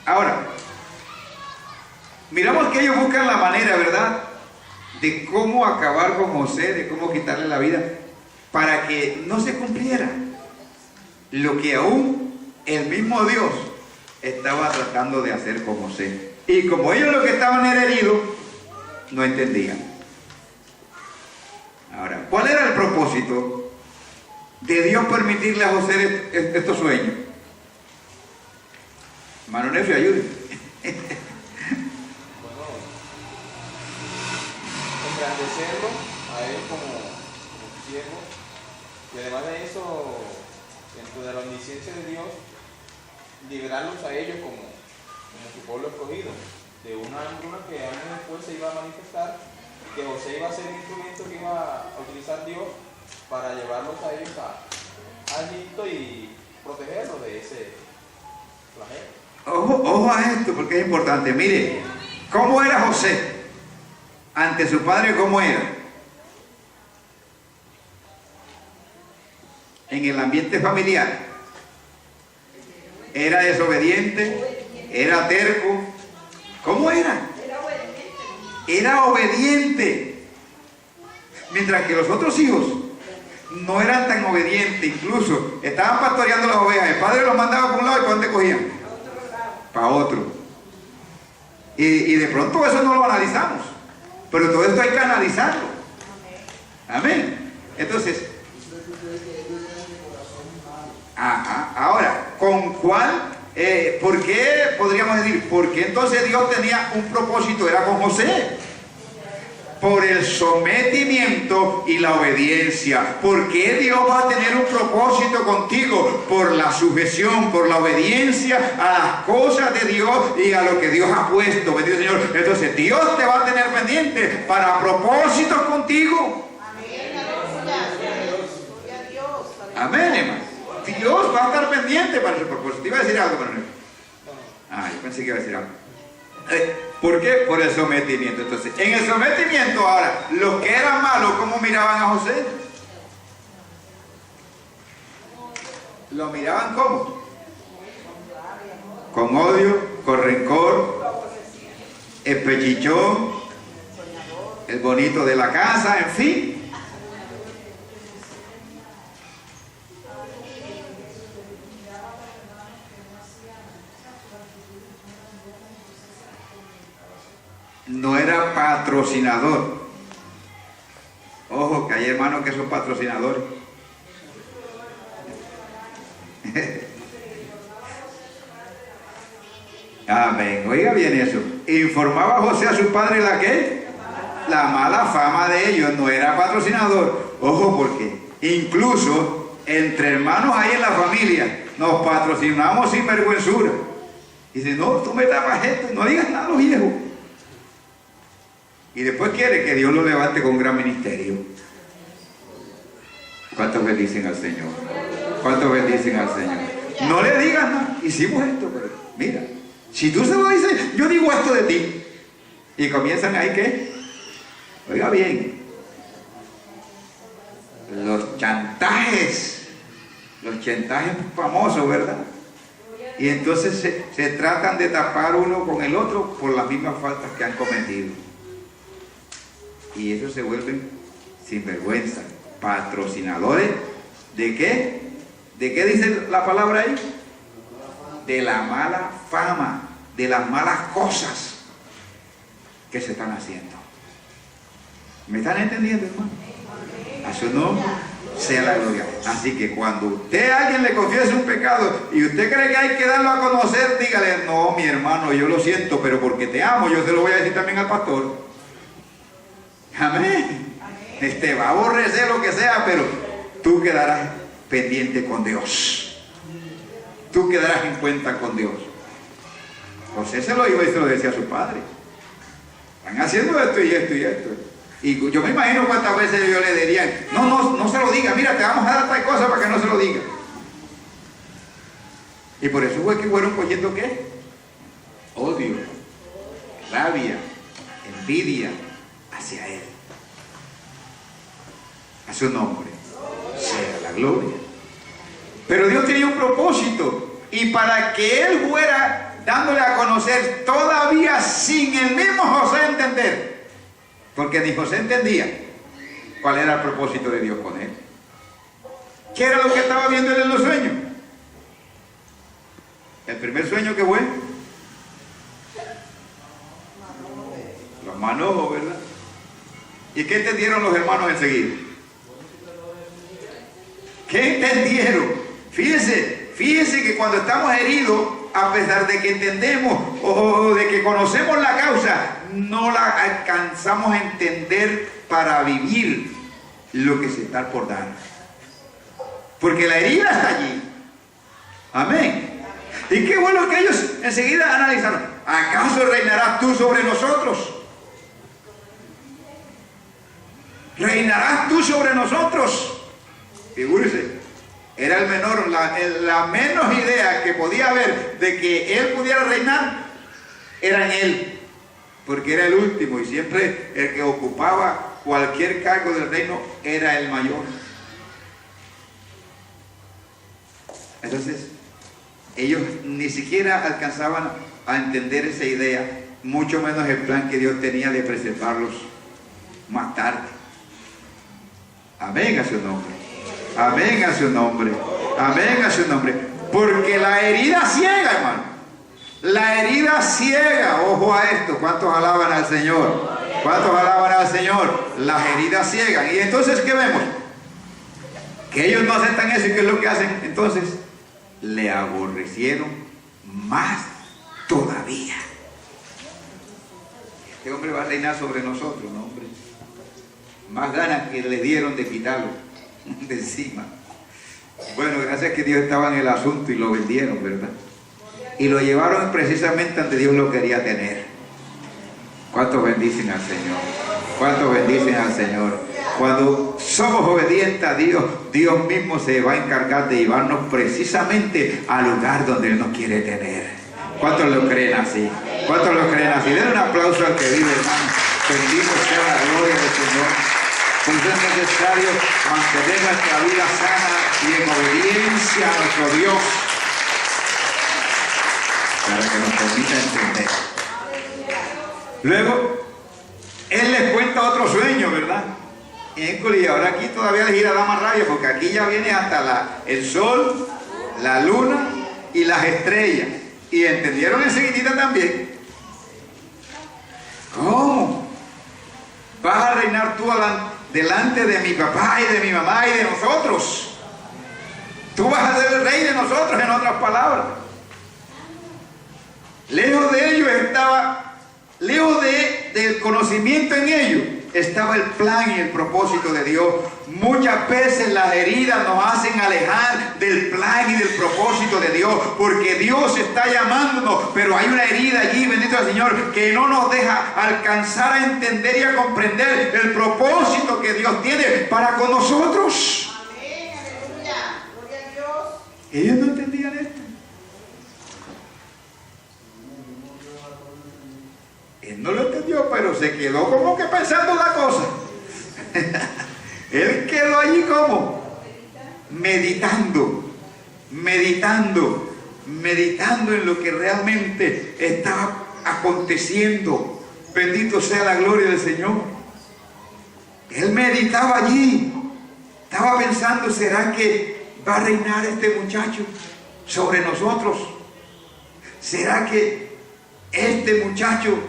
Ahora, miramos que ellos buscan la manera, ¿verdad?, de cómo acabar con José, de cómo quitarle la vida, para que no se cumpliera lo que aún el mismo Dios estaba tratando de hacer con José. Y como ellos lo que estaban era heridos, no entendían. Ahora, ¿cuál era el propósito de Dios permitirle a José estos sueños? Hermano Nefio, ayude. Engrandecerlo a él como siervo, y además de eso, dentro de la omnisciencia de Dios, liberarlos a ellos como su pueblo escogido de una hambruna que años después se iba a manifestar, que José iba a ser el instrumento que iba a utilizar Dios para llevarlos a ellos a Egipto y protegerlos de ese flagelo. Ojo a esto, porque es importante. Mire, ¿cómo era José ante su padre? ¿Cómo era? En el ambiente familiar, ¿era desobediente? ¿Era terco? ¿Cómo era? Era obediente. Mientras que los otros hijos no eran tan obedientes, incluso estaban pastoreando las ovejas. El padre los mandaba por un lado y ¿para dónde cogían? Para otro. Y de pronto eso no lo analizamos, pero todo esto hay que analizarlo. Amén. Entonces, ahora, ¿con cuál? ¿Por qué podríamos decir? Porque entonces Dios tenía un propósito, era con José. Por el sometimiento y la obediencia. ¿Por qué Dios va a tener un propósito contigo? Por la sujeción, por la obediencia a las cosas de Dios y a lo que Dios ha puesto. Bendito Señor. Entonces Dios te va a tener pendiente para propósitos contigo. Amén, hermano. Dios va a estar pendiente para su propósito. Iba a decir algo, Manuel. Yo pensé que iba a decir algo. ¿Por qué? Por el sometimiento. Entonces, en el sometimiento ahora, los que eran malos, ¿cómo miraban a José? ¿Lo miraban cómo? Con odio, con rencor, el pechichón, el bonito de la casa, en fin. No era patrocinador. Ojo, que hay hermanos que son patrocinadores. Amén. Oiga bien eso. Informaba José a su padre la ¿qué? La mala fama de ellos. No era patrocinador. Ojo, porque incluso entre hermanos ahí en la familia nos patrocinamos sin vergüenzura. Dice, no, tú me tapas esto, no digas nada a los viejos. Y después quiere que Dios lo levante con un gran ministerio. ¿Cuántos bendicen al Señor? ¿Cuántos bendicen al Señor? No le digas nada. Hicimos esto, pero mira, si tú se lo dices, yo digo esto de ti. Y comienzan ahí, ¿qué? Oiga bien. Los chantajes famosos, ¿verdad? Y entonces se tratan de tapar uno con el otro por las mismas faltas que han cometido. Y ellos se vuelven sinvergüenza, patrocinadores ¿de qué? ¿De qué dice la palabra ahí? De la mala fama, de las malas cosas que se están haciendo. ¿Me están entendiendo, hermano? A su nombre sea la gloria. Así que cuando usted a alguien le confiese un pecado y usted cree que hay que darlo a conocer, dígale, no, mi hermano, yo lo siento, pero porque te amo, yo se lo voy a decir también al pastor. Amén. Va a aborrecer lo que sea, pero tú quedarás pendiente con Dios. Tú quedarás en cuenta con Dios. José se lo iba y se lo decía a su padre. Están haciendo esto y esto y esto. Y yo me imagino cuántas veces ellos le dirían, no se lo diga, mira, te vamos a dar tal cosa para que no se lo diga. Y por eso fue que fueron cogiendo ¿qué? Odio, rabia, envidia hacia él. A su nombre sea la gloria. Pero Dios tenía un propósito, y para que él fuera dándole a conocer todavía sin el mismo José entender, porque ni José entendía cuál era el propósito de Dios con él. ¿Qué era lo que estaba viendo él en los sueños? El primer sueño que fue los manojos, ¿verdad? ¿Y qué entendieron los hermanos enseguida? ¿Qué entendieron? Fíjense que cuando estamos heridos, a pesar de que entendemos o de que conocemos la causa, no la alcanzamos a entender para vivir lo que se está por dar. Porque la herida está allí. Amén. Y qué bueno que ellos enseguida analizaron. ¿Acaso reinarás tú sobre nosotros? ¿Reinarás tú sobre nosotros? Figúrese, era el menor, la menos idea que podía haber de que él pudiera reinar, era en él, porque era el último y siempre el que ocupaba cualquier cargo del reino era el mayor. Entonces, ellos ni siquiera alcanzaban a entender esa idea, mucho menos el plan que Dios tenía de preservarlos más tarde. Amén a su nombre. Amén a su nombre. Amén a su nombre. Porque la herida ciega, hermano. La herida ciega. Ojo a esto. ¿Cuántos alaban al Señor? ¿Cuántos alaban al Señor? Las heridas ciegan. Y entonces, ¿qué vemos? Que ellos no aceptan eso. ¿Y qué es lo que hacen? Entonces, le aborrecieron más todavía. Este hombre va a reinar sobre nosotros, ¿no, hombre? Más ganas que le dieron de quitarlo de encima. Bueno, gracias que Dios estaba en el asunto y lo vendieron, ¿verdad? Y lo llevaron precisamente donde Dios lo quería tener. ¿Cuántos bendicen al Señor? ¿Cuántos bendicen al Señor? Cuando somos obedientes a Dios, Dios mismo se va a encargar de llevarnos precisamente al lugar donde Él nos quiere tener. ¿Cuántos lo creen así? ¿Cuántos lo creen así? Den un aplauso al que vive, hermano. Bendito sea la gloria del Señor. Pues es necesario mantener nuestra vida sana y en obediencia a nuestro Dios para que nos permita entender. Luego, Él les cuenta otro sueño, ¿verdad? Y ahora aquí todavía les irá más rabia, porque aquí ya viene hasta el sol, la luna y las estrellas. Y entendieron enseguida también. ¿Cómo? Vas a reinar tú delante de mi papá y de mi mamá y de nosotros. Tú vas a ser el rey de nosotros, en otras palabras. Lejos de ellos estaba, lejos del conocimiento en ellos, estaba el plan y el propósito de Dios. Muchas veces las heridas nos hacen alejar del plan y del propósito de Dios, porque Dios está llamándonos, pero hay una herida allí, bendito el Señor, que no nos deja alcanzar a entender y a comprender el propósito que Dios tiene para con nosotros. Amén, aleluya, gloria a Dios. Ellos no entendían esto. Él no lo entendió, pero se quedó como que pensando la cosa. Él quedó allí como meditando en lo que realmente estaba aconteciendo. Bendito sea la gloria del Señor. Él meditaba allí, estaba pensando, ¿será que va a reinar este muchacho sobre nosotros? ¿Será que este muchacho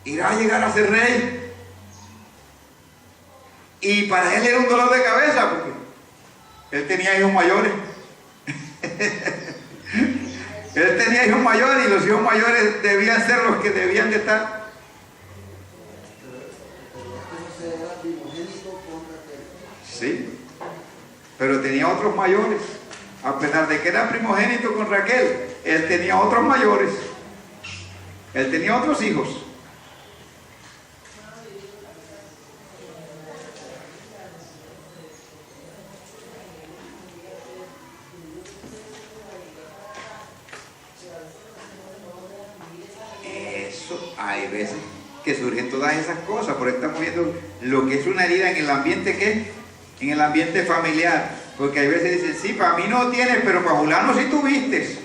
irá a llegar a ser rey? Y para él era un dolor de cabeza, porque él tenía hijos mayores. Él tenía hijos mayores y los hijos mayores debían ser los que debían de estar. Sí, pero tenía otros mayores. A pesar de que era primogénito con Raquel, él tenía otros mayores. Él tenía otros hijos. Hay veces que surgen todas esas cosas, por eso estamos viendo lo que es una herida en el ambiente, ¿qué? En el ambiente familiar, porque hay veces dicen, sí, para mí no tienes, pero para fulano sí tuviste.